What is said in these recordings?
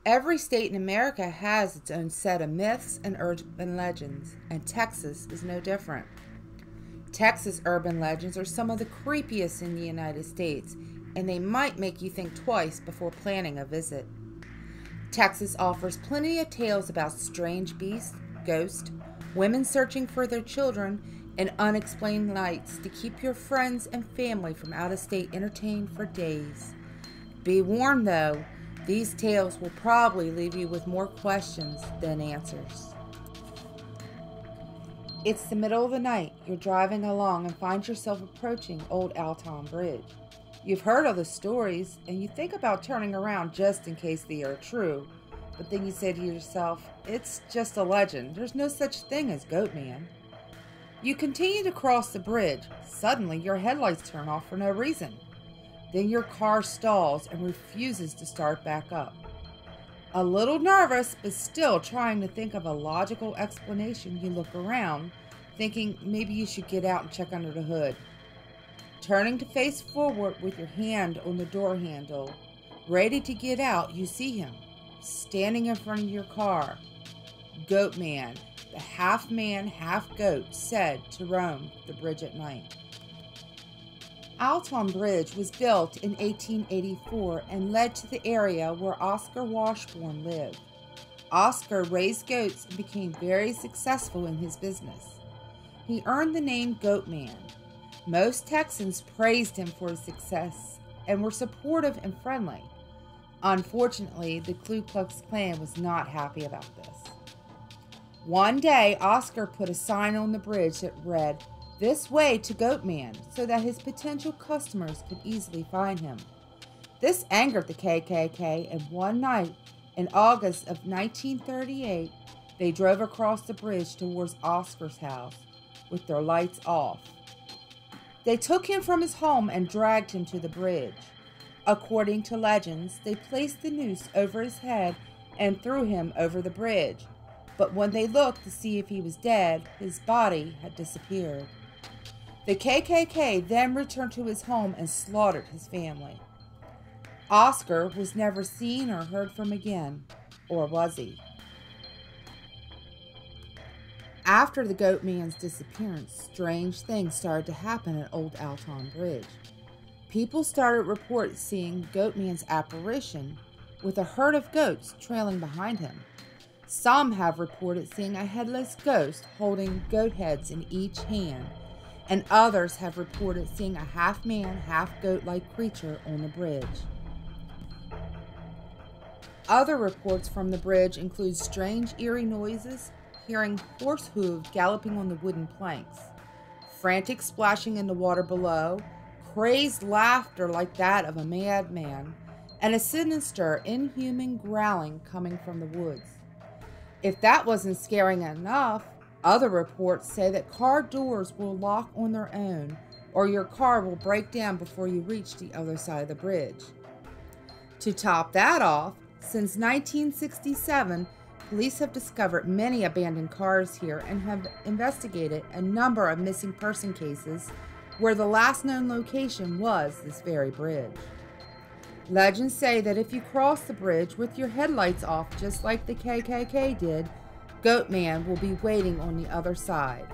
Every state in America has its own set of myths and urban legends, and Texas is no different. Texas urban legends are some of the creepiest in the United States, and they might make you think twice before planning a visit. Texas offers plenty of tales about strange beasts, ghosts, women searching for their children, and unexplained nights to keep your friends and family from out-of-state entertained for days. Be warned though, these tales will probably leave you with more questions than answers. It's the middle of the night. You're driving along and find yourself approaching old Alton Bridge. You've heard of the stories, and you think about turning around just in case they are true, but then you say to yourself, it's just a legend. There's no such thing as Goatman. You continue to cross the bridge. Suddenly, your headlights turn off for no reason. Then your car stalls and refuses to start back up. A little nervous, but still trying to think of a logical explanation, you look around, thinking maybe you should get out and check under the hood. Turning to face forward with your hand on the door handle, ready to get out, you see him, standing in front of your car. Goatman, the half-man, half-goat, said to roam the bridge at night. Alton Bridge was built in 1884 and led to the area where Oscar Washburn lived. Oscar raised goats and became very successful in his business. He earned the name Goatman. Most Texans praised him for his success and were supportive and friendly. Unfortunately, the Ku Klux Klan was not happy about this. One day, Oscar put a sign on the bridge that read, "This way to Goatman," so that his potential customers could easily find him. This angered the KKK, and one night in August of 1938, they drove across the bridge towards Oscar's house with their lights off. They took him from his home and dragged him to the bridge. According to legends, they placed the noose over his head and threw him over the bridge. But when they looked to see if he was dead, his body had disappeared. The KKK then returned to his home and slaughtered his family. Oscar was never seen or heard from again, or was he? After the Goatman's disappearance, strange things started to happen at Old Alton Bridge. People started reporting seeing Goatman's apparition with a herd of goats trailing behind him. Some have reported seeing a headless ghost holding goat heads in each hand, and others have reported seeing a half-man, half-goat-like creature on the bridge. Other reports from the bridge include strange, eerie noises, hearing horse hooves galloping on the wooden planks, frantic splashing in the water below, crazed laughter like that of a madman, and a sinister, inhuman growling coming from the woods. If that wasn't scaring enough, other reports say that car doors will lock on their own, or your car will break down before you reach the other side of the bridge. To top that off, since 1967, police have discovered many abandoned cars here and have investigated a number of missing person cases where the last known location was this very bridge. Legends say that if you cross the bridge with your headlights off just like the KKK did, Goatman will be waiting on the other side.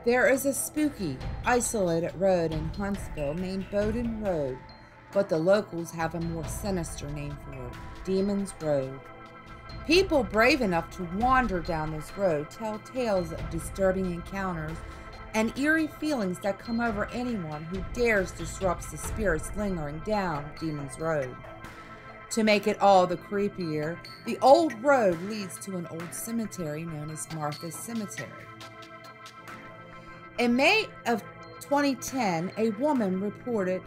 There is a spooky, isolated road in Huntsville named Bowden Road, but the locals have a more sinister name for it, Demon's Road. People brave enough to wander down this road tell tales of disturbing encounters and eerie feelings that come over anyone who dares disrupt the spirits lingering down Demon's Road. To make it all the creepier, the old road leads to an old cemetery known as Martha's Cemetery. In May of 2010, a woman reported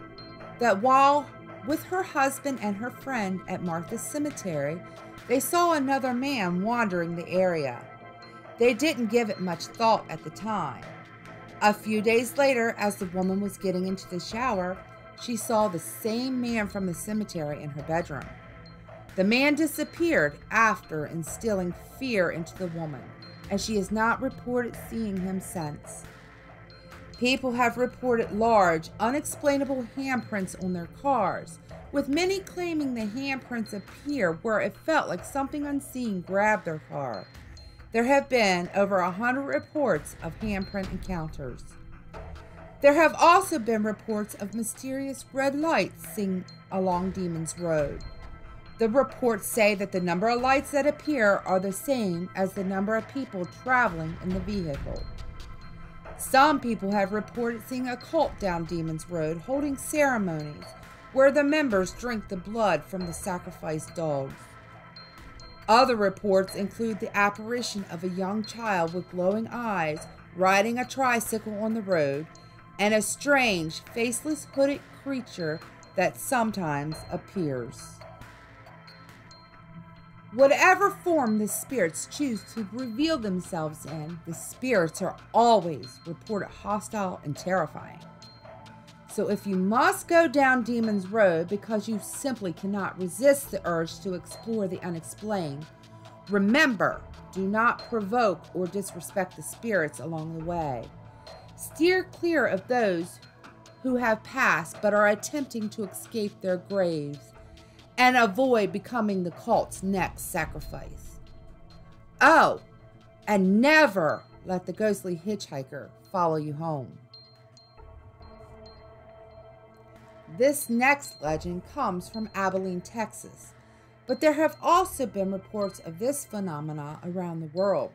that while with her husband and her friend at Martha's Cemetery, they saw another man wandering the area. They didn't give it much thought at the time. A few days later, as the woman was getting into the shower, she saw the same man from the cemetery in her bedroom. The man disappeared after instilling fear into the woman, and she has not reported seeing him since. People have reported large, unexplainable handprints on their cars, with many claiming the handprints appear where it felt like something unseen grabbed their car. There have been over 100 reports of handprint encounters. There have also been reports of mysterious red lights seen along Demon's Road. The reports say that the number of lights that appear are the same as the number of people traveling in the vehicle. Some people have reported seeing a cult down Demon's Road holding ceremonies where the members drink the blood from the sacrificed dogs. Other reports include the apparition of a young child with glowing eyes riding a tricycle on the road, and a strange, faceless, hooded creature that sometimes appears. Whatever form the spirits choose to reveal themselves in, the spirits are always reported hostile and terrifying. So if you must go down Demon's Road because you simply cannot resist the urge to explore the unexplained, remember, do not provoke or disrespect the spirits along the way. Steer clear of those who have passed but are attempting to escape their graves, and avoid becoming the cult's next sacrifice. Oh, and never let the ghostly hitchhiker follow you home. This next legend comes from Abilene, Texas, but there have also been reports of this phenomena around the world.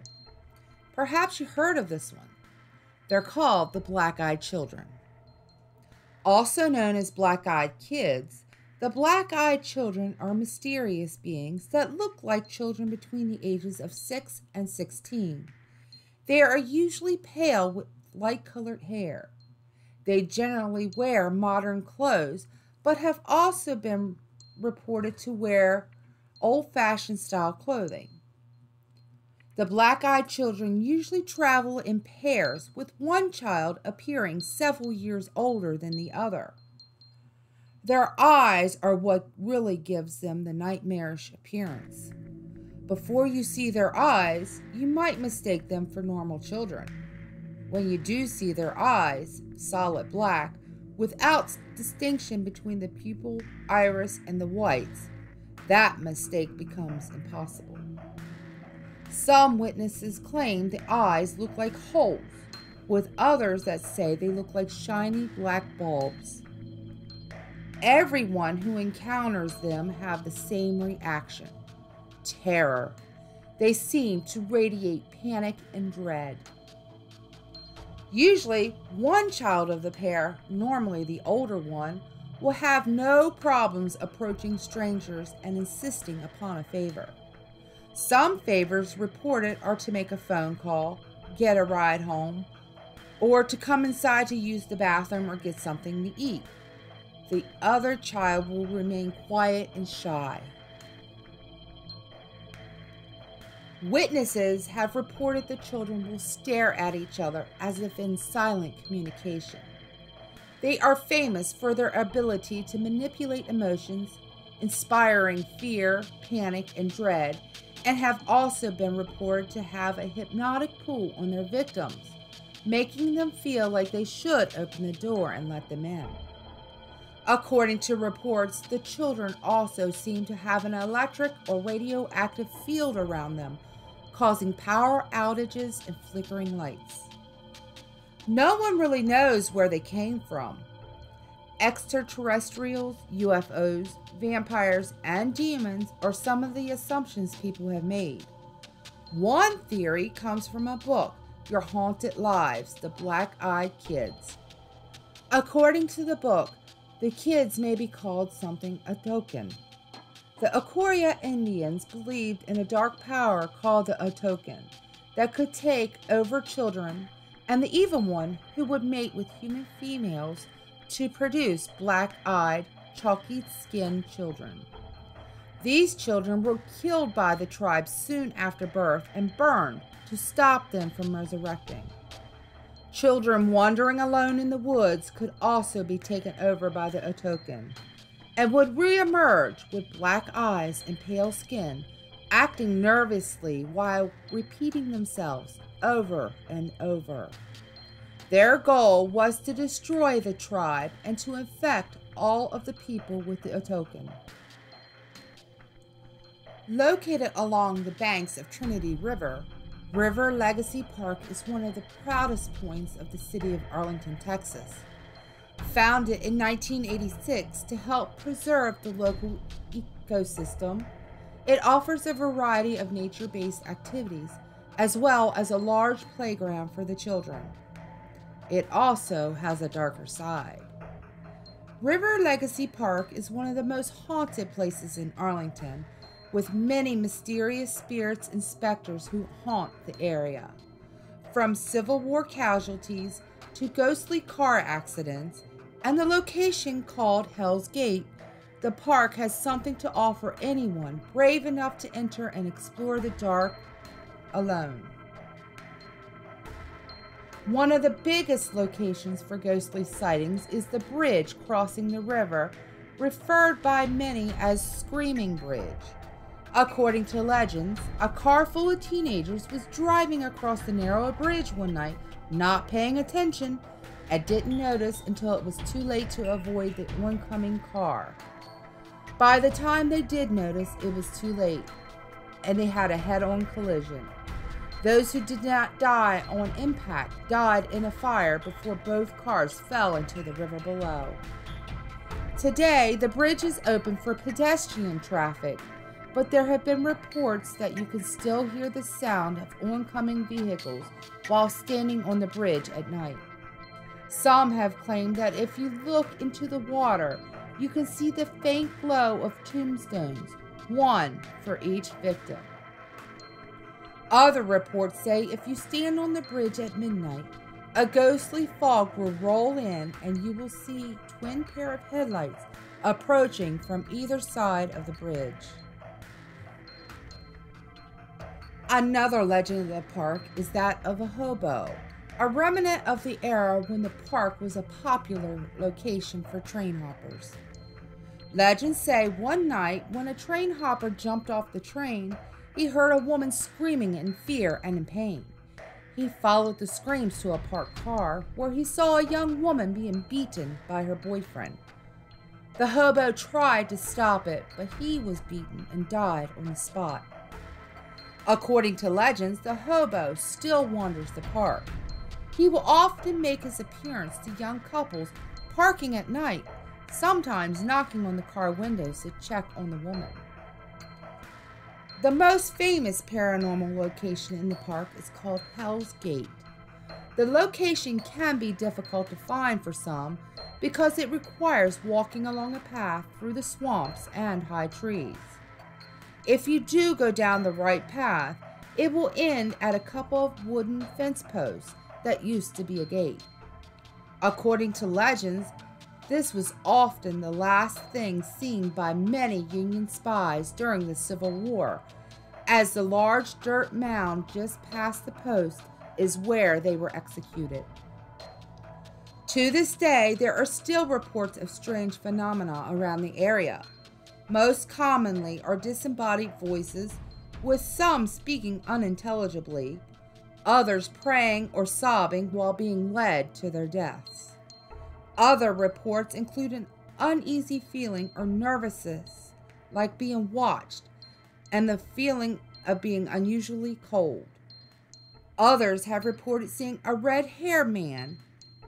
Perhaps you heard of this one. They're called the Black-Eyed Children. Also known as Black-Eyed Kids, the Black-Eyed Children are mysterious beings that look like children between the ages of 6 and 16. They are usually pale with light-colored hair. They generally wear modern clothes, but have also been reported to wear old-fashioned style clothing. The Black-Eyed Children usually travel in pairs, with one child appearing several years older than the other. Their eyes are what really gives them the nightmarish appearance. Before you see their eyes, you might mistake them for normal children. When you do see their eyes, solid black, without distinction between the pupil, iris, and the whites, that mistake becomes impossible. Some witnesses claim the eyes look like holes, with others that say they look like shiny black bulbs. Everyone who encounters them have the same reaction: terror. They seem to radiate panic and dread. Usually, one child of the pair, normally the older one, will have no problems approaching strangers and insisting upon a favor. Some favors reported are to make a phone call, get a ride home, or to come inside to use the bathroom or get something to eat. The other child will remain quiet and shy. Witnesses have reported the children will stare at each other as if in silent communication. They are famous for their ability to manipulate emotions, inspiring fear, panic, and dread, and have also been reported to have a hypnotic pull on their victims, making them feel like they should open the door and let them in. According to reports, the children also seem to have an electric or radioactive field around them, causing power outages and flickering lights. No one really knows where they came from. Extraterrestrials, UFOs, vampires, and demons are some of the assumptions people have made. One theory comes from a book, Your Haunted Lives, The Black-Eyed Kids. According to the book, the kids may be called something a token. The Ocoria Indians believed in a dark power called the Otoken that could take over children, and the evil one who would mate with human females to produce black-eyed, chalky-skinned children. These children were killed by the tribe soon after birth and burned to stop them from resurrecting. Children wandering alone in the woods could also be taken over by the Otoken and would re-emerge with black eyes and pale skin, acting nervously while repeating themselves over and over. Their goal was to destroy the tribe and to infect all of the people with the token. Located along the banks of Trinity River, River Legacy Park is one of the proudest points of the city of Arlington, Texas. Founded in 1986 to help preserve the local ecosystem, it offers a variety of nature-based activities as well as a large playground for the children. It also has a darker side. River Legacy Park is one of the most haunted places in Arlington, with many mysterious spirits and specters who haunt the area. From Civil War casualties to ghostly car accidents, and the location called Hell's Gate, the park has something to offer anyone brave enough to enter and explore the dark alone. One of the biggest locations for ghostly sightings is the bridge crossing the river, referred by many as Screaming Bridge. According to legends, a car full of teenagers was driving across the narrow bridge one night, not paying attention, and didn't notice until it was too late to avoid the oncoming car. By the time they did notice, it was too late, and they had a head-on collision. Those who did not die on impact died in a fire before both cars fell into the river below. Today, the bridge is open for pedestrian traffic, but there have been reports that you can still hear the sound of oncoming vehicles while standing on the bridge at night. Some have claimed that if you look into the water, you can see the faint glow of tombstones, one for each victim. Other reports say if you stand on the bridge at midnight, a ghostly fog will roll in and you will see twin pair of headlights approaching from either side of the bridge. Another legend of the park is that of a hobo, a remnant of the era when the park was a popular location for train hoppers. Legends say one night when a train hopper jumped off the train, he heard a woman screaming in fear and in pain. He followed the screams to a parked car where he saw a young woman being beaten by her boyfriend. The hobo tried to stop it, but he was beaten and died on the spot. According to legends, the hobo still wanders the park. He will often make his appearance to young couples parking at night, sometimes knocking on the car windows to check on the woman. The most famous paranormal location in the park is called Hell's Gate. The location can be difficult to find for some because it requires walking along a path through the swamps and high trees. If you do go down the right path, it will end at a couple of wooden fence posts that used to be a gate. According to legends, this was often the last thing seen by many Union spies during the Civil War, as the large dirt mound just past the post is where they were executed. To this day, there are still reports of strange phenomena around the area. Most commonly are disembodied voices, with some speaking unintelligibly, others praying or sobbing while being led to their deaths. Other reports include an uneasy feeling or nervousness, like being watched, and the feeling of being unusually cold. Others have reported seeing a red-haired man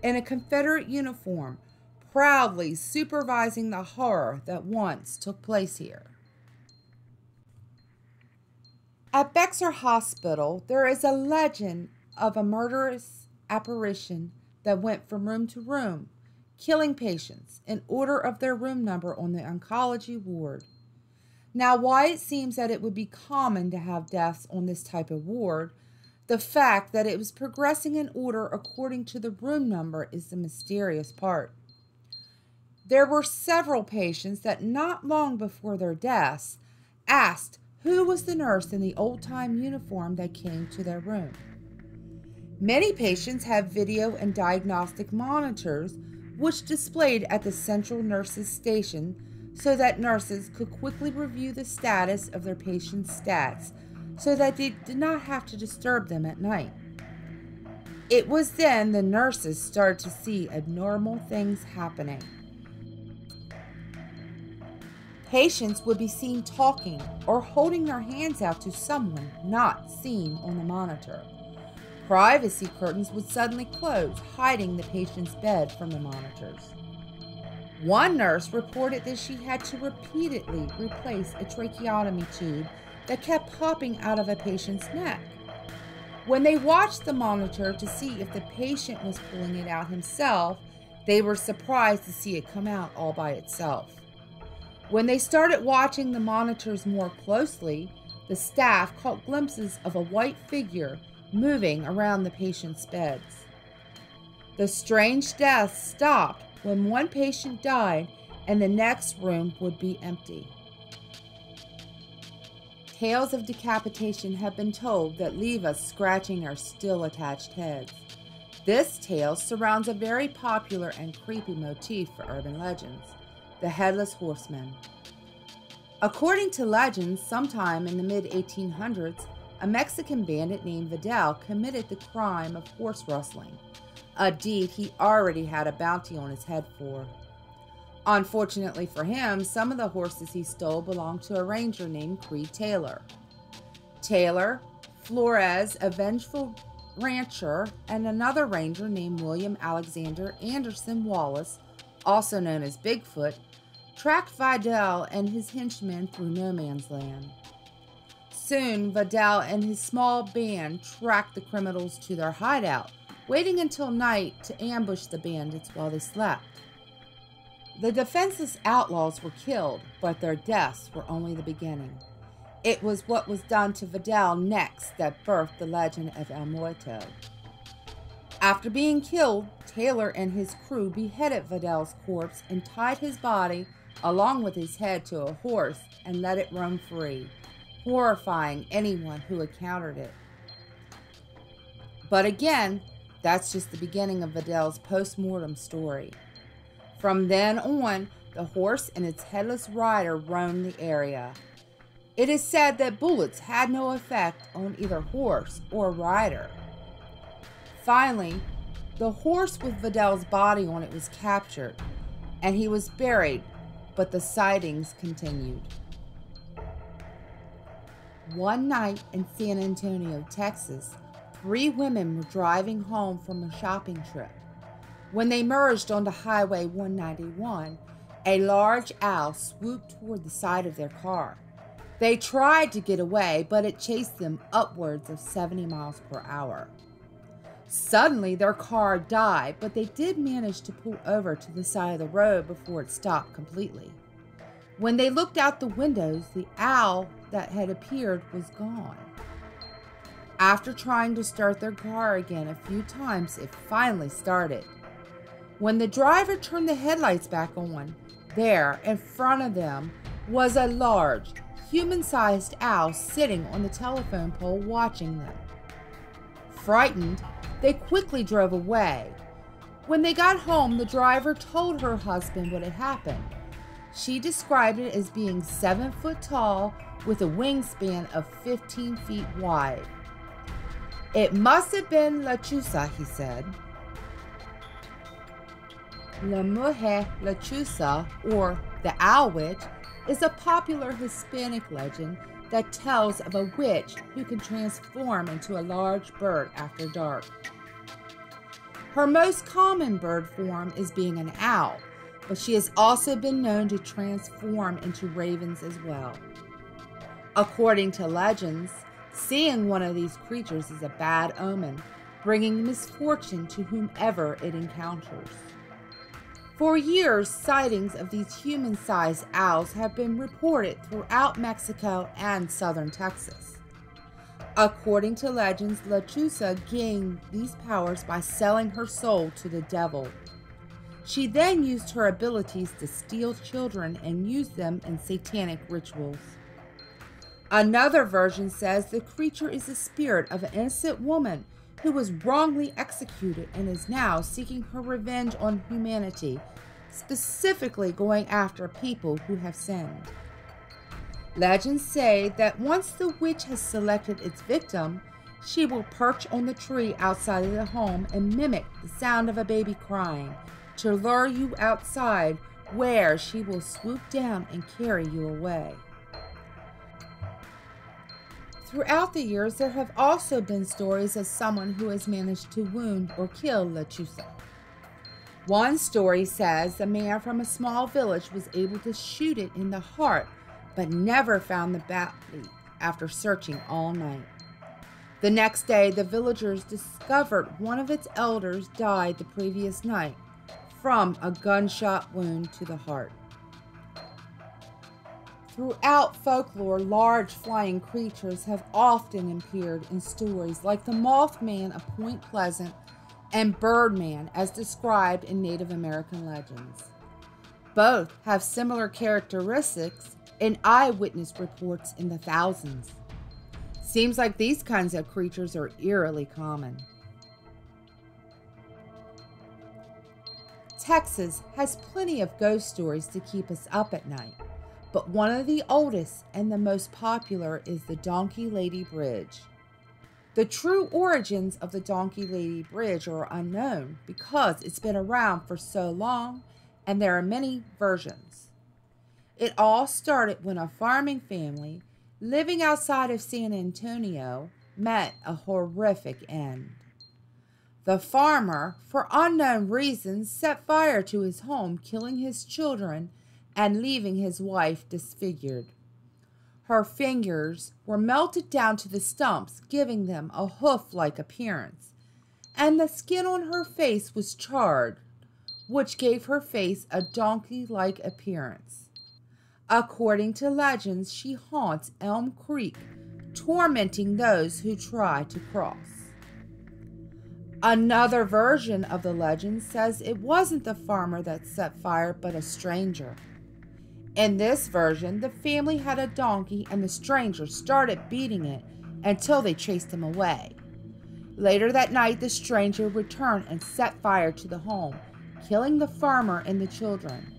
in a Confederate uniform proudly supervising the horror that once took place here. At Bexar Hospital, there is a legend of a murderous apparition that went from room to room, killing patients in order of their room number on the oncology ward. Now, why it seems that it would be common to have deaths on this type of ward, the fact that it was progressing in order according to the room number is the mysterious part. There were several patients that not long before their deaths asked who was the nurse in the old-time uniform that came to their room. Many patients have video and diagnostic monitors which displayed at the central nurse's station so that nurses could quickly review the status of their patient's stats so that they did not have to disturb them at night. It was then the nurses started to see abnormal things happening. Patients would be seen talking or holding their hands out to someone not seen on the monitor. Privacy curtains would suddenly close, hiding the patient's bed from the monitors. One nurse reported that she had to repeatedly replace a tracheotomy tube that kept popping out of a patient's neck. When they watched the monitor to see if the patient was pulling it out himself, they were surprised to see it come out all by itself. When they started watching the monitors more closely, the staff caught glimpses of a white figure moving around the patient's beds. The strange death stopped when one patient died and the next room would be empty. Tales of decapitation have been told that leave us scratching our still attached heads. This tale surrounds a very popular and creepy motif for urban legends, the Headless Horseman. According to legends, sometime in the mid-1800s, a Mexican bandit named Vidal committed the crime of horse rustling, a deed he already had a bounty on his head for. Unfortunately for him, some of the horses he stole belonged to a ranger named Creed Taylor. Taylor, Flores, a vengeful rancher, and another ranger named William Alexander Anderson Wallace, also known as Bigfoot, tracked Vidal and his henchmen through no man's land. Soon, Vidal and his small band tracked the criminals to their hideout, waiting until night to ambush the bandits while they slept. The defenseless outlaws were killed, but their deaths were only the beginning. It was what was done to Vidal next that birthed the legend of El Muerto. After being killed, Taylor and his crew beheaded Vidal's corpse and tied his body, along with his head, to a horse and let it roam free, horrifying anyone who encountered it. But again, that's just the beginning of Vidal's post-mortem story. From then on, the horse and its headless rider roamed the area. It is said that bullets had no effect on either horse or rider. Finally, the horse with Vidal's body on it was captured, and he was buried, but the sightings continued. One night in San Antonio, Texas, 3 women were driving home from a shopping trip. When they merged onto Highway 191, a large owl swooped toward the side of their car. They tried to get away, but it chased them upwards of 70 miles per hour. Suddenly, their car died, but they did manage to pull over to the side of the road before it stopped completely. When they looked out the windows, the owl that had appeared was gone. After trying to start their car again a few times, it finally started. When the driver turned the headlights back on, there, in front of them, was a large, human-sized owl sitting on the telephone pole watching them. Frightened, they quickly drove away. When they got home, the driver told her husband what had happened. She described it as being 7 foot tall with a wingspan of 15 feet wide. It must have been Lechuza, he said. La Mujer Lechuza, or the Owl Witch, is a popular Hispanic legend that tells of a witch who can transform into a large bird after dark. Her most common bird form is being an owl, but she has also been known to transform into ravens as well. According to legends, seeing one of these creatures is a bad omen, bringing misfortune to whomever it encounters. For years, sightings of these human-sized owls have been reported throughout Mexico and southern Texas. According to legends, Lechuza gained these powers by selling her soul to the devil. She then used her abilities to steal children and use them in satanic rituals. Another version says the creature is the spirit of an innocent woman who was wrongly executed and is now seeking her revenge on humanity, specifically going after people who have sinned. Legends say that once the witch has selected its victim, She will perch on the tree outside of the home and mimic the sound of a baby crying to lure you outside, where she will swoop down and carry you away. Throughout the years, there have also been stories of someone who has managed to wound or kill Lechuza. One story says a man from a small village was able to shoot it in the heart, but never found the body after searching all night. The next day, the villagers discovered one of its elders died the previous night from a gunshot wound to the heart. Throughout folklore, large flying creatures have often appeared in stories like the Mothman of Point Pleasant and Birdman as described in Native American legends. Both have similar characteristics and eyewitness reports in the thousands. Seems like these kinds of creatures are eerily common. Texas has plenty of ghost stories to keep us up at night, but one of the oldest and the most popular is the Donkey Lady Bridge. The true origins of the Donkey Lady Bridge are unknown because it's been around for so long and there are many versions. It all started when a farming family living outside of San Antonio met a horrific end. The farmer, for unknown reasons, set fire to his home, killing his children and leaving his wife disfigured. Her fingers were melted down to the stumps, giving them a hoof-like appearance, and the skin on her face was charred, which gave her face a donkey-like appearance. According to legends, she haunts Elm Creek, tormenting those who try to cross. Another version of the legend says it wasn't the farmer that set fire, but a stranger. In this version, the family had a donkey and the stranger started beating it until they chased him away. Later that night, the stranger returned and set fire to the home, killing the farmer and the children.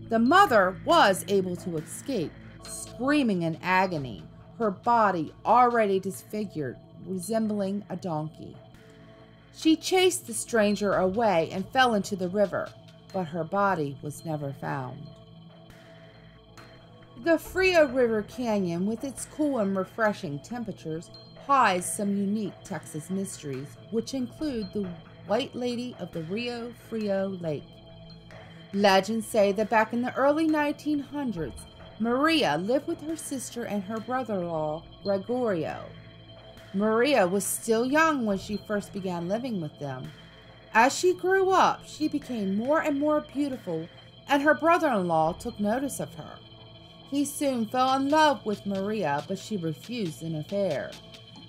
The mother was able to escape, screaming in agony, her body already disfigured, resembling a donkey. She chased the stranger away and fell into the river, but her body was never found. The Frio River Canyon, with its cool and refreshing temperatures, hides some unique Texas mysteries, which include the White Lady of the Rio Frio Lake. Legends say that back in the early 1900s, Maria lived with her sister and her brother-in-law, Gregorio. Maria was still young when she first began living with them. As she grew up, she became more and more beautiful, and her brother-in-law took notice of her. He soon fell in love with Maria, but she refused an affair.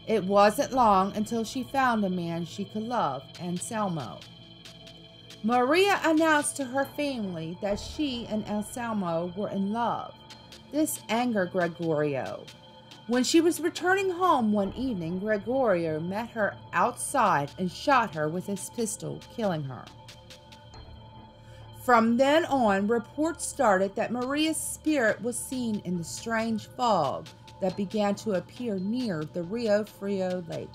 It wasn't long until she found a man she could love, Anselmo. Maria announced to her family that she and Anselmo were in love. This angered Gregorio. When she was returning home one evening, Gregorio met her outside and shot her with his pistol, killing her. From then on, reports started that Maria's spirit was seen in the strange fog that began to appear near the Rio Frio Lake.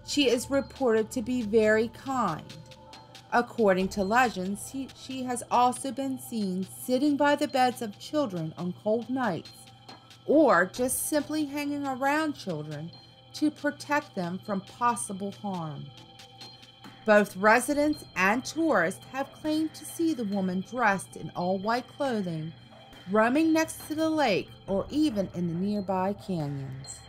She is reported to be very kind. According to legends, she has also been seen sitting by the beds of children on cold nights, or just simply hanging around children to protect them from possible harm. Both residents and tourists have claimed to see the woman dressed in all white clothing, roaming next to the lake or even in the nearby canyons.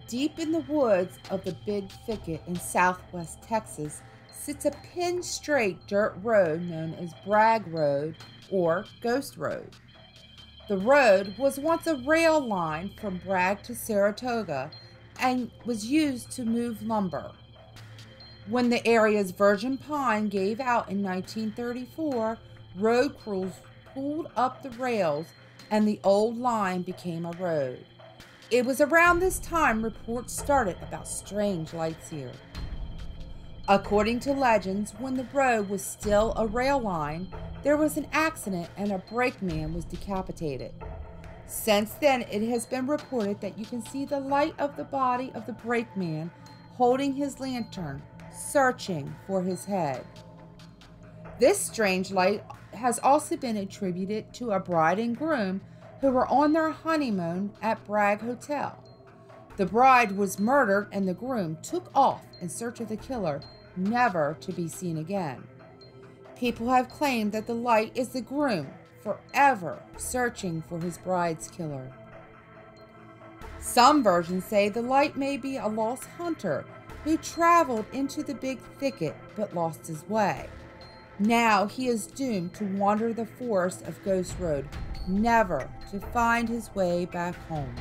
Deep in the woods of the Big Thicket in southwest Texas sits a pin-straight dirt road known as Bragg Road or Ghost Road. The road was once a rail line from Bragg to Saratoga and was used to move lumber. When the area's virgin pine gave out in 1934, road crews pulled up the rails and the old line became a road. It was around this time reports started about strange lights here. According to legends, when the road was still a rail line, there was an accident and a brakeman was decapitated. Since then, it has been reported that you can see the light of the body of the brakeman holding his lantern, searching for his head. This strange light has also been attributed to a bride and groom who were on their honeymoon at Bragg Hotel. The bride was murdered and the groom took off in search of the killer, never to be seen again. People have claimed that the light is the groom forever searching for his bride's killer. Some versions say the light may be a lost hunter who traveled into the big thicket but lost his way. Now he is doomed to wander the forest of Ghost Road, never to find his way back home.